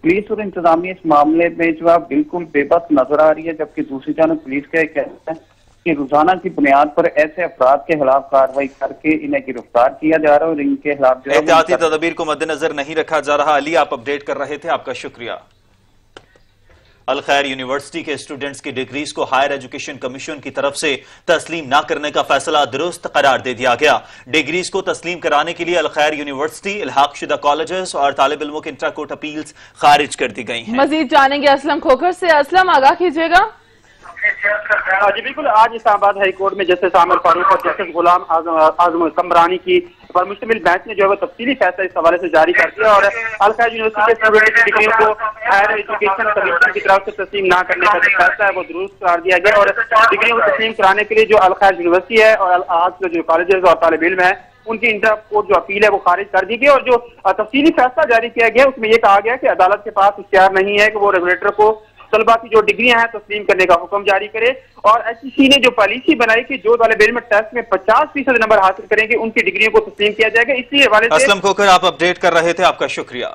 पुलिस और इंतजामिया इस मामले में जो है बिल्कुल बेबस नजर आ रही है, जबकि दूसरी जानब पुलिस का कहना है कि रोजाना की बुनियाद पर ऐसे अफराद के खिलाफ कार्रवाई करके इन्हें गिरफ्तार किया जा रहा है और इनके खिलाफ जो एहतियाती तदबीर को मद्देनजर नहीं रखा जा रहा। अली, आप अपडेट कर रहे थे, आपका शुक्रिया। अल खैर यूनिवर्सिटी के स्टूडेंट्स की डिग्रीज को हायर एजुकेशन कमीशन की तरफ से तस्लीम न करने का फैसला दुरुस्त करार दे दिया गया। डिग्रीज को तस्लीम कराने के लिए अल खैर यूनिवर्सिटी, इल्हाक शुदा कॉलेजेस और तालिब इल्मों की इंट्रा कोर्ट अपील्स खारिज कर दी गई हैं। मजीद जानेंगे असलम खोखर से। असलम, आगाह कीजिएगा। जी बिल्कुल, आज इस्लामाबाद हाई कोर्ट में जस्टिस आमिर फारूक और जस्टिस गुलाम आजम कमरानी की पर मुश्तमिल बेंच ने जो है वो तफसीली फैसला इस हवाले से जारी कर दिया और अल खैर यूनिवर्सिटी के स्टूडेंट की डिग्री को हायर एजुकेशन कमीशन की तरफ से तस्लीम न करने का जो फैसला है वो दुरुस्त करार दिया गया और डिग्रियों को तस्लीम कराने के लिए जो अल खैर यूनिवर्सिटी है और आज जो कॉलेजेस और तालिब इल्म है उनकी इंटर कोर्ट जो अपील है वो खारिज कर दी गई और जो तफसीली फैसला जारी किया गया उसमें यह कहा गया कि अदालत के पास इख्तियार नहीं है कि वो रेगुलेटर को तलबा की जो डिग्रियां हैं तस्लीम करने का हुक्म जारी करे और एचईसी ने जो पॉलिसी बनाई कि जो तालिब इल्म टेस्ट में 50% नंबर हासिल करेंगे उनकी डिग्रियों को तस्लीम किया जाएगा। इसी हवाले से असलम खोकर आप अपडेट कर रहे थे, आपका शुक्रिया।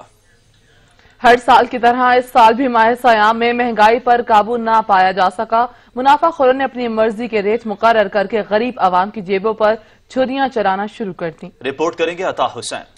हर साल की तरह इस साल भी माह सयाम में महंगाई पर काबू ना पाया जा सका। मुनाफाखोरों ने अपनी मर्जी के रेट मुकर्रर करके गरीब आवाम की जेबों पर छुरियां चलाना शुरू कर दी। रिपोर्ट करेंगे अता हुसैन।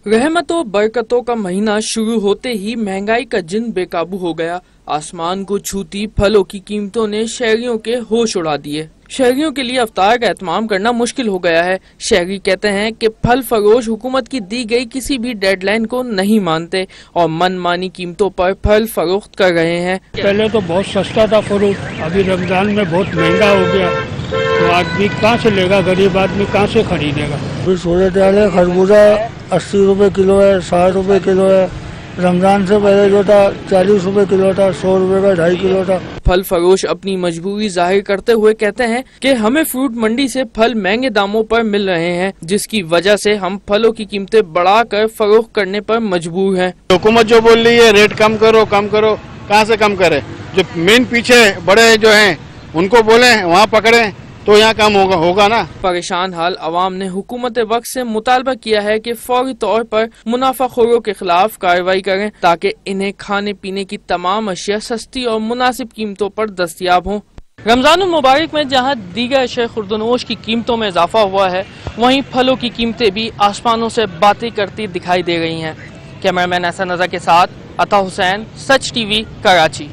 रहमतों बरकतों का महीना शुरू होते ही महंगाई का जिन बेकाबू हो गया। आसमान को छूती फलों की कीमतों ने शहरियों के होश उड़ा दिए। शहरियों के लिए अफ्तार का एहतमाम करना मुश्किल हो गया है। शहरी कहते हैं कि फल फरोश हुकूमत की दी गई किसी भी डेडलाइन को नहीं मानते और मनमानी कीमतों पर फल फरोख्त कर रहे हैं। पहले तो बहुत सस्ता था फ्रूट, अभी रमजान में बहुत महंगा हो गया, तो आदमी कहाँ से लेगा, गरीब आदमी कहाँ से खरीदेगा। अभी सूरत हाल है, खरबूजा 80 रुपए किलो है, 60 रुपए किलो है। रमजान से पहले जो था 40 रुपए किलो था, 100 रुपए का 2.5 किलो था। फल फरोश अपनी मजबूरी जाहिर करते हुए कहते हैं कि हमें फ्रूट मंडी से फल महंगे दामों पर मिल रहे हैं, जिसकी वजह से हम फलों की कीमतें बढ़ाकर फरोख्त करने पर मजबूर हैं। हुकूमत जो बोल रही है रेट कम करो, कहाँ से कम करे? जो मेन पीछे बड़े जो हैं उनको बोले वहाँ पकड़े तो यहाँ काम होगा ना। परेशान हाल अवाम ने हुकूमत वक्त से मुतालबा किया है कि फौरी तौर पर मुनाफाखोरों के खिलाफ कार्रवाई करें ताकि इन्हें खाने पीने की तमाम अशिया सस्ती और मुनासिब कीमतों पर दस्तयाब हों। रमजान मुबारक में जहाँ दीगर अशिया खुर्दनोश की कीमतों में इजाफा हुआ है, वहीं फलों की कीमतें भी आसमानों से बातें करती दिखाई दे रही हैं। कैमरामैन एहसन रज़ा के साथ अता हुसैन, सच टीवी, कराची।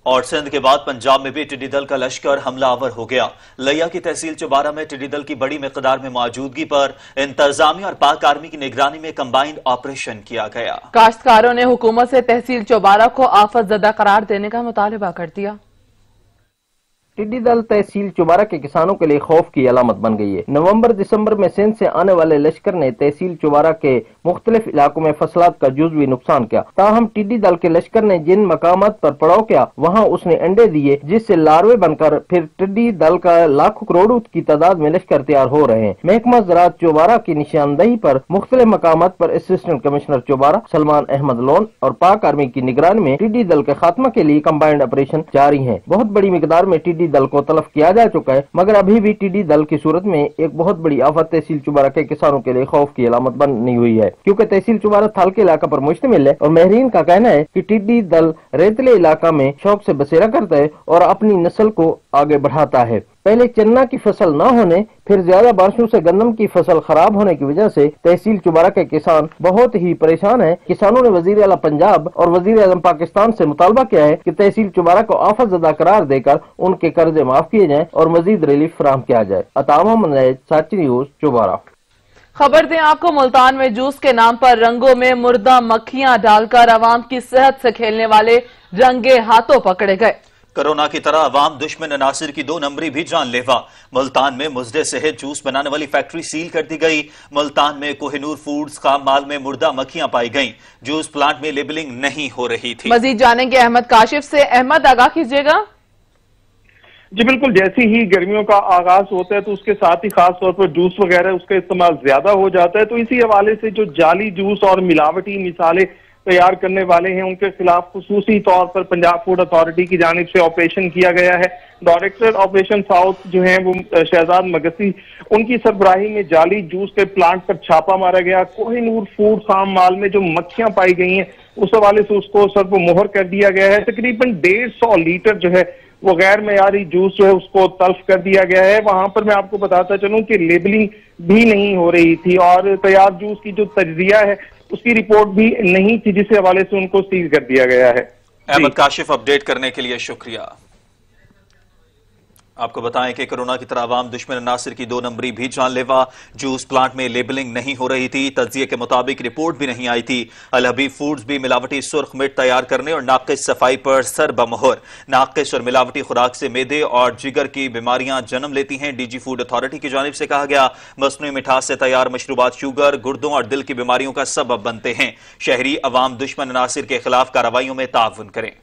और सिंध के बाद पंजाब में भी टिड्डी दल का लश्कर हमलावर हो गया। लिया की तहसील चौबारा में टिड्डी दल की बड़ी मिकदार में मौजूदगी पर इंतजामिया और पाक आर्मी की निगरानी में कंबाइंड ऑपरेशन किया गया। काश्तकारों ने हुकूमत से तहसील चौबारा को आफत ज़दा करार देने का मुतालबा कर दिया। टिड्डी दल तहसील चौबारा के किसानों के लिए खौफ की अलामत बन गई है। नवंबर दिसंबर में सिंध से आने वाले लश्कर ने तहसील चौबारा के मुख्तलिफ इलाकों में फसलात का जुज़वी नुकसान किया। ताहम टिड्डी दल के लश्कर ने जिन मकामात पर पड़ाव किया वहाँ उसने अंडे दिए, जिससे लार्वे बनकर फिर टिड्डी दल का लाखों करोड़ों की तादाद में लश्कर तैयार हो रहे हैं। महकमा ज़राअत चौबारा की निशानदही पर मुख्तलिफ मकामात पर assistant commissioner चौबारा Salman Ahmad loan और पाक आर्मी की निगरानी में टिड्डी दल के खात्मा के लिए कंबाइंड ऑपरेशन जारी है। बहुत बड़ी मिकदार में टिड्डी दल को तलफ किया जा चुका है, मगर अभी भी टिड्डी दल की सूरत में एक बहुत बड़ी आफत तहसील चौबारा के किसानों के लिए खौफ की अलामत बनी हुई है, क्योंकि तहसील चौबारा थाल के इलाका पर मुश्तमिल है और माहिरीन का कहना है कि टिड्डी दल रेतले इलाका में शौक से बसेरा करता है और अपनी नस्ल को आगे बढ़ाता है। पहले चन्ना की फसल न होने, फिर ज्यादा बारिशों से गंदम की फसल खराब होने की वजह से तहसील चौबारा के किसान बहुत ही परेशान हैं। किसानों ने वजीर आला पंजाब और वजीर आज़म पाकिस्तान से मुतालबा किया है कि तहसील चौबारा को आफत ज़दा करार देकर उनके कर्जे माफ किए जाएं और मजीद रिलीफ फराहम किया जाए। अता मोहम्मद नैद, साची न्यूज़, चौबारा। खबर दें आपको, मुल्तान में जूस के नाम पर रंगों में मुर्दा मक्खियां डालकर आवाम की सेहत से खेलने वाले रंगे हाथों पकड़े गए। कोरोना की तरह अवाम दुश्मन अनासिर की 2 नंबरी भी जानलेवा। मुल्तान में मुजदे सेहत जूस बनाने वाली फैक्ट्री सील कर दी गई। मुल्तान में कोहिनूर फूड्स खाम माल में मुर्दा मक्खियां पाई गईं। जूस प्लांट में लेबलिंग नहीं हो रही थी। मजीद जानेंगे अहमद काशिफ से। अहमद, आगाह कीजिएगा। जी बिल्कुल, जैसे ही गर्मियों का आगाज होता है तो उसके साथ ही खास तौर पर जूस वगैरह उसका इस्तेमाल ज्यादा हो जाता है। तो इसी हवाले से जो जाली जूस और मिलावटी मिसालें तैयार करने वाले हैं उनके खिलाफ खुसूसी तौर पर पंजाब फूड अथॉरिटी की जानिब से ऑपरेशन किया गया है। डायरेक्टर ऑपरेशन साउथ जो है वो शहजाद मगसी, उनकी सरबराही में जाली जूस के प्लांट पर छापा मारा गया। कोहिनूर फूड खाम माल में जो मक्खियां पाई गई हैं उस हवाले से उसको सर्व मोहर कर दिया गया है। तकरीबन 150 लीटर जो है वो गैर मयारी जूस जो है उसको तल्फ कर दिया गया है। वहां पर मैं आपको बताता चलूं कि लेबलिंग भी नहीं हो रही थी और तैयार जूस की जो तजजिया है उसकी रिपोर्ट भी नहीं थी, जिस हवाले से उनको सील कर दिया गया है। अहमद काशिफ, अपडेट करने के लिए शुक्रिया। आपको बताएं कि कोरोना की तरह अवाम दुश्मन नासिर की 2 नंबरी भी जानलेवा। जूस प्लांट में लेबलिंग नहीं हो रही थी, तज्जिए के मुताबिक रिपोर्ट भी नहीं आई थी। अल हबीब फूड्स भी मिलावटी सुर्ख मिर्च तैयार करने और नाकिस सफाई पर सर बमोहर। नाकिस और मिलावटी खुराक से मैदे और जिगर की बीमारियां जन्म लेती हैं। डीजी फूड अथॉरिटी की जानिब से कहा गया, मसनूई मिठास से तैयार मशरूबात शुगर, गुर्दों और दिल की बीमारियों का सबब बनते हैं। शहरी अवाम दुश्मन नासिर के खिलाफ कार्रवाइयों में ताउन करें।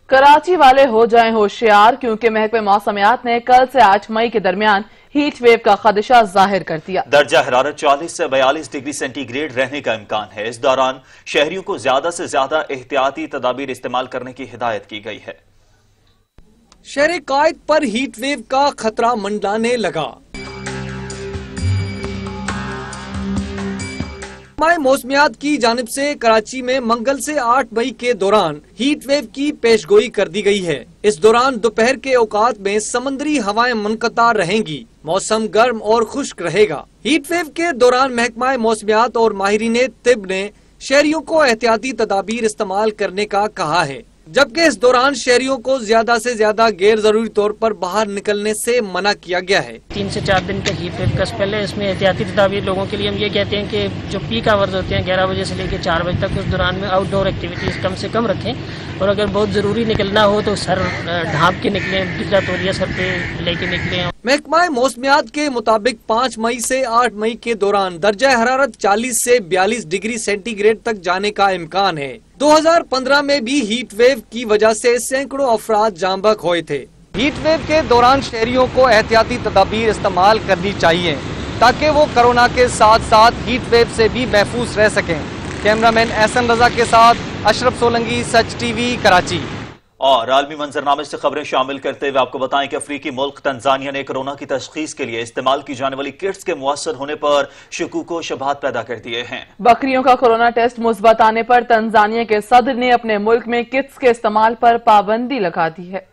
कराची वाले हो जाएं होशियार, क्योंकि महकमे मौसमियात ने कल से 8 मई के दरमियान हीट वेव का खदशा जाहिर कर दिया। दर्जा हरारत 40 से 42 डिग्री सेंटीग्रेड रहने का इम्कान है। इस दौरान शहरियों को ज्यादा से ज्यादा एहतियाती तदाबीर इस्तेमाल करने की हिदायत की गई है। शहर कायद पर हीट वेव का खतरा मंडराने लगा। मौसमियात की जानिब से कराची में मंगल से 8 मई के दौरान हीट वेव की पेशगोई कर दी गई है। इस दौरान दोपहर के औकात में समंदरी हवाएं मुनक़ता रहेंगी, मौसम गर्म और खुश्क रहेगा। हीट वेव के दौरान महकमा मौसमियात और माहिरीन तिब ने शहरियों को एहतियाती तदाबीर इस्तेमाल करने का कहा है, जबकि इस दौरान शहरियों को ज्यादा से ज्यादा गैर जरूरी तौर पर बाहर निकलने से मना किया गया है। 3 से 4 दिन का हीट वेव का स्पेल है। इसमें एहतियाती तदाबीर लोगों के लिए हम ये कहते हैं कि जो पीक आवर्स होते हैं 11 बजे से लेकर 4 बजे तक, उस दौरान में आउटडोर एक्टिविटीज कम से कम रखें और अगर बहुत जरूरी निकलना हो तो सर ढांप के निकलें, बिजला तौलिया सर पे लेके निकलें। महकमा मौसमियात के मुताबिक 5 मई से 8 मई के दौरान दर्जा हरारत 40 से 42 डिग्री सेंटीग्रेड तक जाने का इम्कान है। 2015 में भी हीट वेव की वजह से सैकड़ों अफराद जाँ बहक हुए थे। हीट वेव के दौरान शहरियों को एहतियाती तदाबीर इस्तेमाल करनी चाहिए ताकि वो कोरोना के साथ साथ हीट वेव से भी महफूज रह सकें। कैमरामैन एहसन रजा के साथ अशरफ सोलंकी, सच टीवी, कराची। और आलमी मंजरनामे से खबरें शामिल करते हुए आपको बताएं कि अफ्रीकी मुल्क तंजानिया ने कोरोना की तशखीस के लिए इस्तेमाल की जाने वाली किट्स के मुअस्सर होने पर शुकूक व शुबहात पैदा कर दिए हैं। बकरियों का कोरोना टेस्ट मुस्बत आने पर तंजानिया के सदर ने अपने मुल्क में किट्स के इस्तेमाल पर पाबंदी लगा दी है।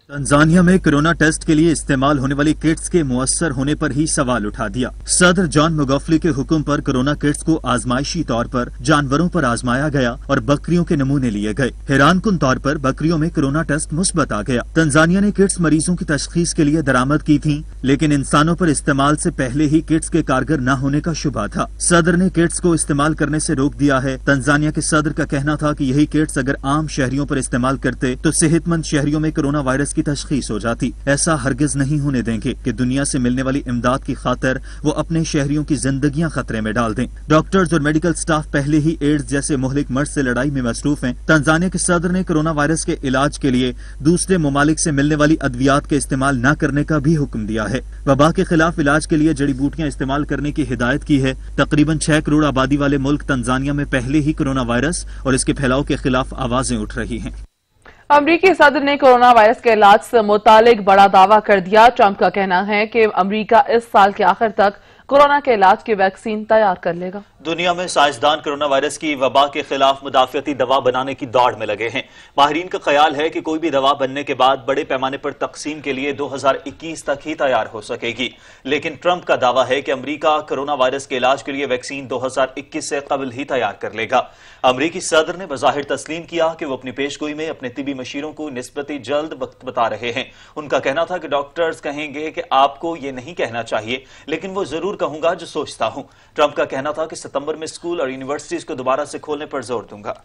तंजानिया में कोरोना टेस्ट के लिए इस्तेमाल होने वाली किट्स के मुअस्सर होने पर ही सवाल उठा दिया। सदर जॉन मुगफली के हुक्म पर कोरोना किट्स को आजमाइशी तौर पर जानवरों पर आजमाया गया और बकरियों के नमूने लिए गए। हैरानकुन तौर पर बकरियों में कोरोना टेस्ट मुस्बत आ गया। तंजानिया ने किट्स मरीजों की तशखीस के लिए दरामद की थी, लेकिन इंसानों पर इस्तेमाल से पहले ही किट्स के कारगर न होने का शुबा था। सदर ने किट्स को इस्तेमाल करने से रोक दिया है। तंजानिया के सदर का कहना था कि यही किट्स अगर आम शहरियों पर इस्तेमाल करते तो सेहतमंद शहरियों में कोरोना वायरस की तशखीस हो जाती। ऐसा हरगिज नहीं होने देंगे कि दुनिया से मिलने वाली इमदाद की खातिर वो अपने शहरियों की जिंदगियां खतरे में डाल दें। डॉक्टर्स और मेडिकल स्टाफ पहले ही एड्स जैसे मुहलिक मर्ज से लड़ाई में मसरूफ हैं। तंजानिया के सदर ने कोरोना वायरस के इलाज के लिए दूसरे ममालिक से मिलने वाली अद्वियात के इस्तेमाल न करने का भी हुक्म दिया है। वबा के खिलाफ इलाज के लिए जड़ी बूटियां इस्तेमाल करने की हिदायत की है। तकरीबन 6 करोड़ आबादी वाले मुल्क तंजानिया में पहले ही कोरोना वायरस और इसके फैलाव के खिलाफ आवाजें उठ रही हैं। अमरीकी सदर ने कोरोना वायरस के इलाज से मुतालिक बड़ा दावा कर दिया। ट्रंप का कहना है कि अमरीका इस साल के आखिर तक कोरोना के इलाज की वैक्सीन तैयार कर लेगा। दुनिया में साइंसदान कोरोना वायरस की वबा के खिलाफ मुदाफियती दवा बनाने की दौड़ में लगे हैं। माहिरीन का ख्याल है कि कोई भी दवा बनने के बाद बड़े पैमाने पर तकसीम के लिए 2021 तक ही तैयार हो सकेगी। लेकिन ट्रंप का दावा है कि अमरीका कोरोना वायरस के इलाज के लिए वैक्सीन 2021 से कबल ही तैयार कर लेगा। अमरीकी सदर ने बज़ाहिर तस्लीम किया कि वो अपनी पेशगोई में अपने तिबी मशीरों को निस्बती जल्द वक्त बता रहे हैं। उनका कहना था कि डॉक्टर्स कहेंगे कि आपको ये नहीं कहना चाहिए, लेकिन वो जरूर कहूंगा जो सोचता हूं। ट्रंप का कहना था कि सितंबर में स्कूल और यूनिवर्सिटीज को दोबारा से खोलने पर जोर दूंगा।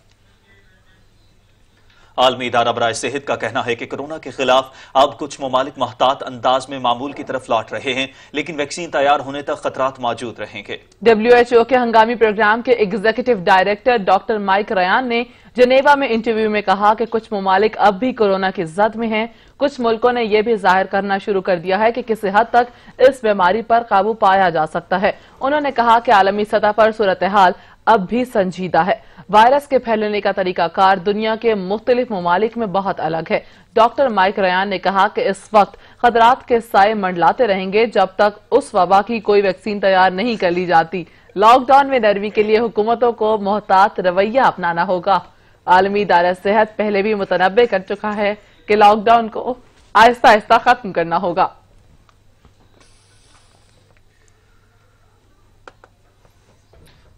आलमी इदारा बराए सेहत का कहना है कि कोरोना के खिलाफ अब कुछ ममालिक महतात अंदाज में मामूल की तरफ लौट रहे हैं, लेकिन वैक्सीन तैयार होने तक खतरात मौजूद रहेंगे। WHO के हंगामी प्रोग्राम के executive director doctor Mike Ryan ने जनेवा में इंटरव्यू में कहा कि कुछ ममालिक अब भी कोरोना की जद में हैं। कुछ मुल्कों ने यह भी जाहिर करना शुरू कर दिया है कि किसी हद तक इस बीमारी पर काबू पाया जा सकता है। उन्होंने कहा कि आलमी सतह पर सूरत हाल अब भी संजीदा है। वायरस के फैलने का तरीकाकार दुनिया के मुख्तलिफ ममालिक में बहुत अलग है। डॉक्टर माइक रयान ने कहा कि इस वक्त खतरात के साए मंडलाते रहेंगे जब तक उस वबा की कोई वैक्सीन तैयार नहीं कर ली जाती। लॉकडाउन में नरमी के लिए हुकूमतों को मोहतात रवैया अपनाना होगा। आलमी इदारा सेहत पहले भी मुतनब्बे कर चुका है कि लॉकडाउन को आहिस्ता आहिस्ता खत्म करना होगा।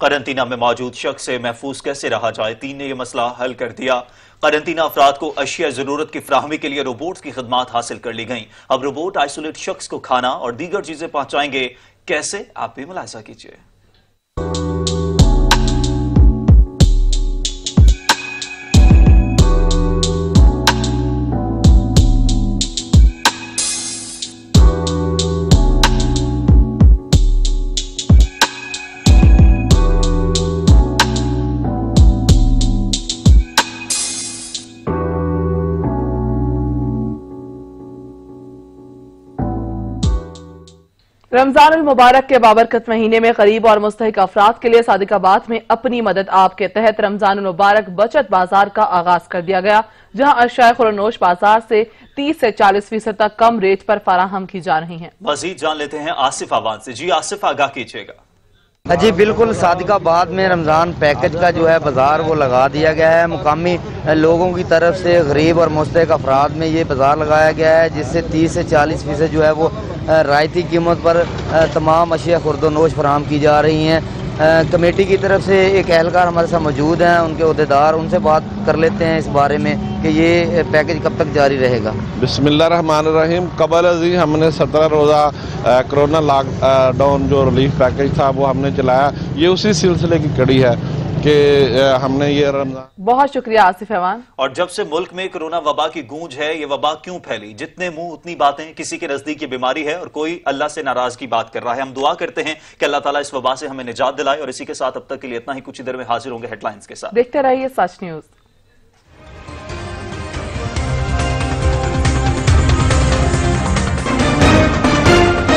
करंटीना में मौजूद शख्स से महफूज कैसे रहा जाए, 3 ने यह मसला हल कर दिया। करंटीना अफराद को अशिया जरूरत की फ्राहमी के लिए रोबोट्स की खिदमात हासिल कर ली गई। अब रोबोट आइसोलेट शख्स को खाना और दीगर चीजें पहुंचाएंगे। कैसे, आप भी मुलाहिजा कीजिए। रमजान मुबारक के बाबरकत महीने में गरीब और मुस्तहिक अफराद के लिए सादिकाबाद में अपनी मदद आप के तहत रमजान मुबारक बचत बाजार का आगाज कर दिया गया, जहां अशिया खुरनोश बाजार से 30 से 40% तक कम रेट पर फराहम की जा रही हैं। मजीद जान लेते हैं आसिफ आवाज से। जी आसिफ, आगाह कीजिएगा। जी बिल्कुल, सादिकाबाद में रमज़ान पैकेज का जो है बाज़ार वो लगा दिया गया है। मुकामी लोगों की तरफ से गरीब और मुस्तहिक अफराद में ये बाज़ार लगाया गया है, जिससे 30 से 40% जो है वो रायती कीमत पर तमाम अशिया खुर्दोनोश फराहम की जा रही हैं। कमेटी की तरफ से एक एहलकार हमारे साथ मौजूद हैं, उनके अहदेदार, उनसे बात कर लेते हैं इस बारे में कि ये पैकेज कब तक जारी रहेगा। बिस्मिल्लाहिर्रहमानिर्रहीम। कबल अजी हमने 17 रोज़ा कोरोना लॉकडाउन जो रिलीफ पैकेज था वो हमने चलाया। ये उसी सिलसिले की कड़ी है कि हमने ये रमजान। बहुत शुक्रिया आसिफ अवान। और जब से मुल्क में कोरोना वबा की गूंज है, ये वबा क्यों फैली? जितने मुंह उतनी बातें। किसी के नजदीक ये बीमारी है और कोई अल्लाह से नाराज की बात कर रहा है। हम दुआ करते हैं कि अल्लाह ताला इस वबा से हमें निजात दिलाए। और इसी के साथ अब तक के लिए इतना ही। कुछ ही देर में हाजिर होंगे हेडलाइंस के साथ। देखते रहिए सच न्यूज।